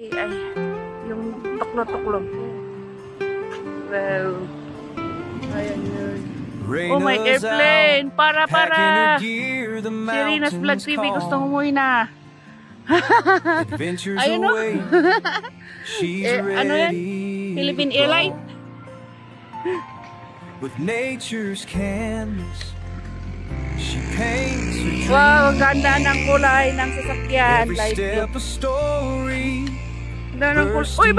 Ay, yung tuklo-tuklo. Well, ayan yun. Oh, my airplane! Para! Si Rina's Vlog TV gustong umuwi na. Ayun o. Ano yan? Philippine Airlines? With nature's canvas, she paints her dreams. Wow, ganda ng kulay ng sasakyan. Every step a story. Ganda ng kulay. Uy,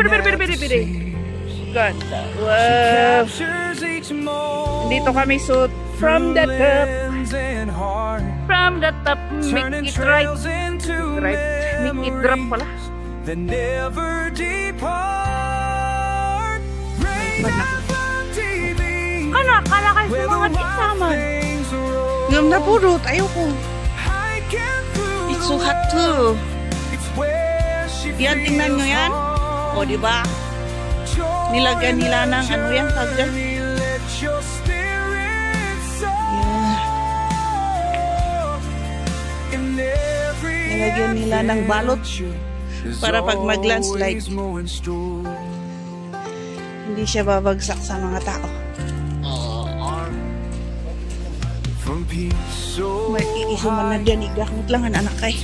biri. Ganda. Wow. Dito kami shoot from the top. From the top. Make it right. Make it drop pala. That never depart. Kala kayo mga kisaman. Ngam na purot, ayoko. It's so hot too. Yan, tingnan nyo yan. O, diba? Nilagyan nila ng ano yan, tagyan. Nilagyan nila ng balot para pag mag-landslide hindi siya babagsak sa mga tao. May iisuman na dyan, igamit lang ang anak kay.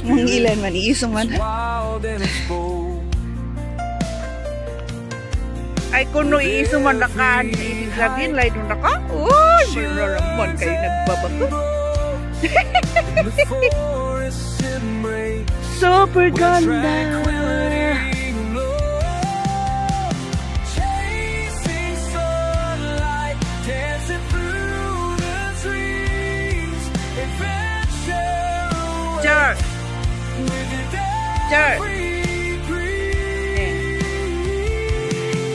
Mga ilan man, iisuman. Ay, kung no iisuman na ka, ibig sabihin, lahat na ka. Uy, mararaman kayo nagbabato. Super ganda. Char.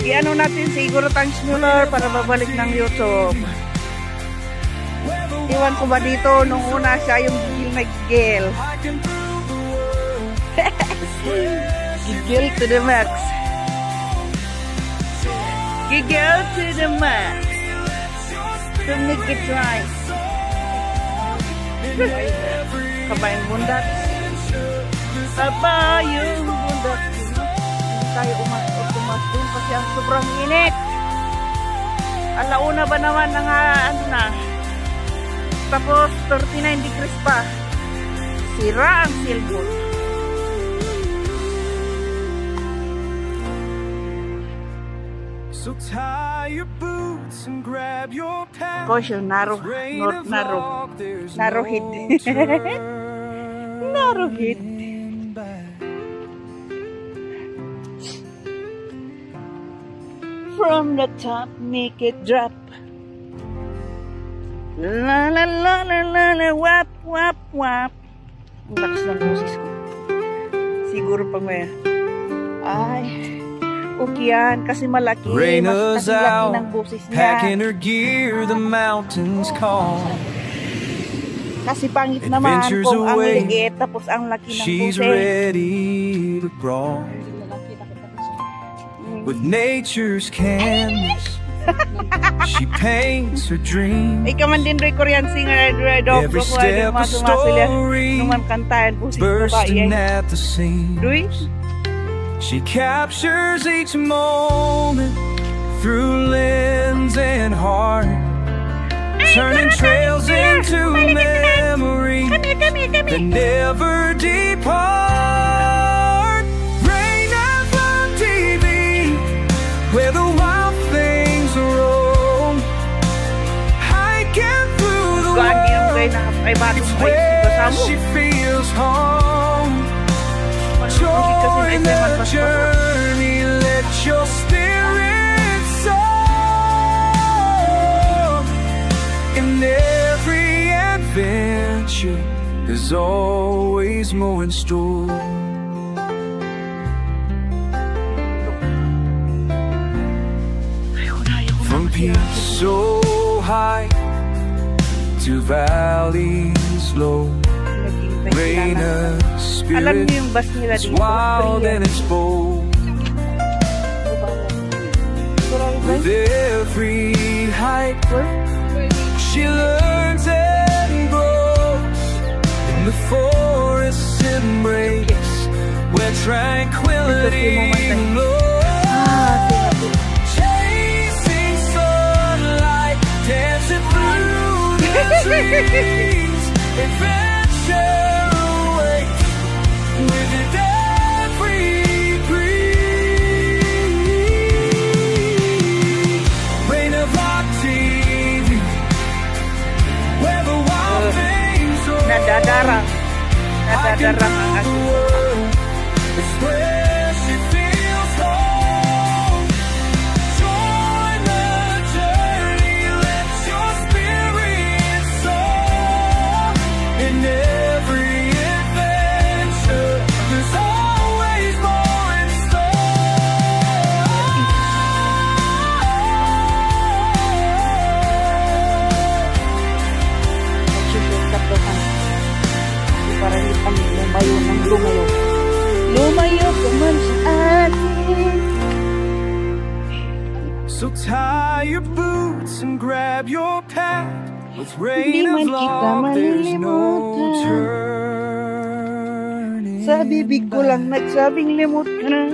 I-ano natin siguro tang smaller para babalik ng YouTube. Iwan ko ba dito nung una siya yung gigil na gigil. Gigil to the max. Gigil to the max. To make it right. Kabayan bundat. Kabayong bundat. Hindi tayo umas dun kasi ang sobrang init. Alauna ba naman ng ano na. Tapos 39 degrees pa. Sira ang cellphone. So tie your boots and grab your pants. Caution, narrow hit. Narrow hit. From the top, make it drop. La la la la la la, wap wap wap. Ang lakas ng boses ko. Siguro pag may ay okay yan kasi malaki. Mas laki ng boses niya. Packing her gear, the mountains call. Kasi pangit naman kung ang liit tapos ang laki ng boses. She's ready to brawl with nature's canvas. She paints her dreams. Ikaw man din rin Korean singer, every step a story, bursting at the seams. She captures each moment through lens and heart, turning trails into memories that never depart. Rain FM TV, where the wild things roam, hiking through the world. It's where she feels home. Join the journey, let your spirit soar. In every adventure, there's always more in store. From peaks so high to valleys low, rain a spirit, it's wild and it's bold. With every height, she learns and grows in the forest. this embrace where tranquility glows. Chasing sunlight, dancing through the trees. Adventure awaits with every breeze. Rain of rock TV, where the wild things roam. Nadadarang ang aking. It's where she feels home. Join the journey, let your spirit soar. In every adventure, there's always more in Para hitang lumayo ng lumayo. Lumayo ka man sa atin. So tie your boots and grab your pack. With rain of love, there's no turning. Sa bibig ko lang nagsabing limot ka na.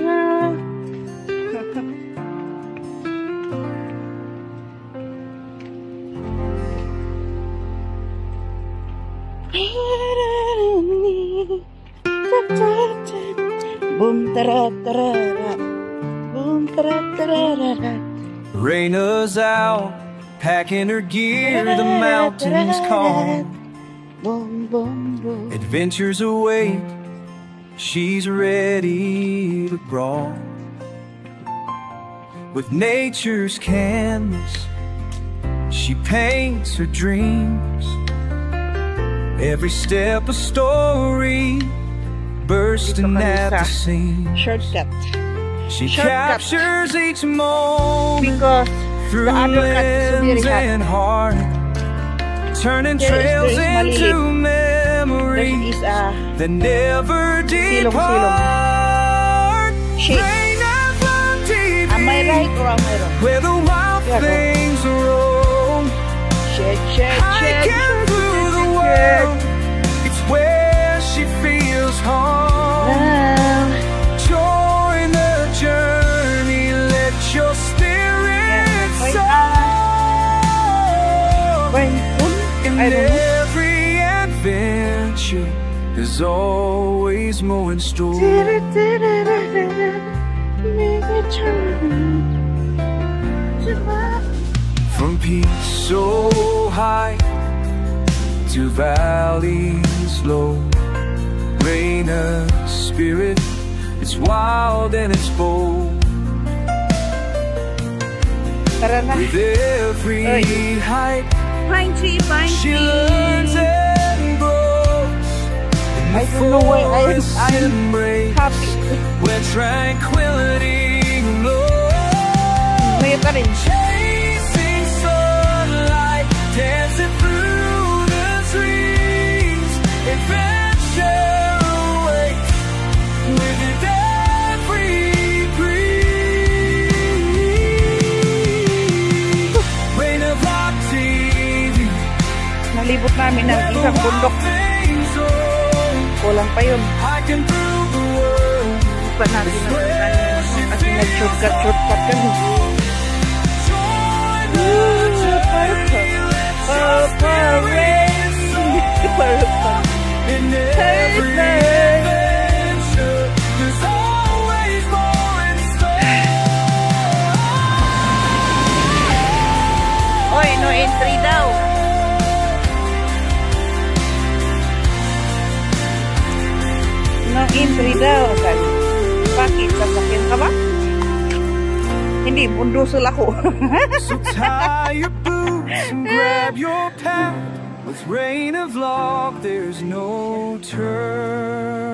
Boom tara-tara-ra. Boom tara-tara-ra. Raina's out, packing her gear, the mountains calm. Boom, boom, boom. Adventures await, she's ready to brawl. With nature's canvas, she paints her dreams. Every step a story, bursting at the seams. Shortcut. She Shortcut. captures each moment Because through the undercut is lens very and hard. heart, turning There trails is into There memories is that never silong-silong. depart. Shade. Rain on TV, Am I right or am I wrong? where the wild Yeah, go. things roam. Hiking Hiking through the world, it's where she feels home. Join the journey, let your spirit soar. In every adventure, there's always more in store. From peaks so high to valleys low, Raina's spirit, it's wild and it's bold. Tara na. With every Oy. height, Pine tree, pine she tree. learns and grows. In the I don't know why forest I'm embrace, happy. where tranquility glows. May pa rin. Chasing sunlight, dancing through the trees. Adventure awaits with every breeze. Rain of rock TV, Nalibot namin ng isang bundok. Kulang pa yun. hiking through the world. Hindi pa natin natin kasi nag-shortcut kami. Purple rain. Purple. In every adventure, there's always more in store. Oy, no entry daw. No entry daw. Bakit? Sasakyan ka ba? Hindi, bundusul ako. So tie your boots and grab your pack. With rain of love, there's no turning.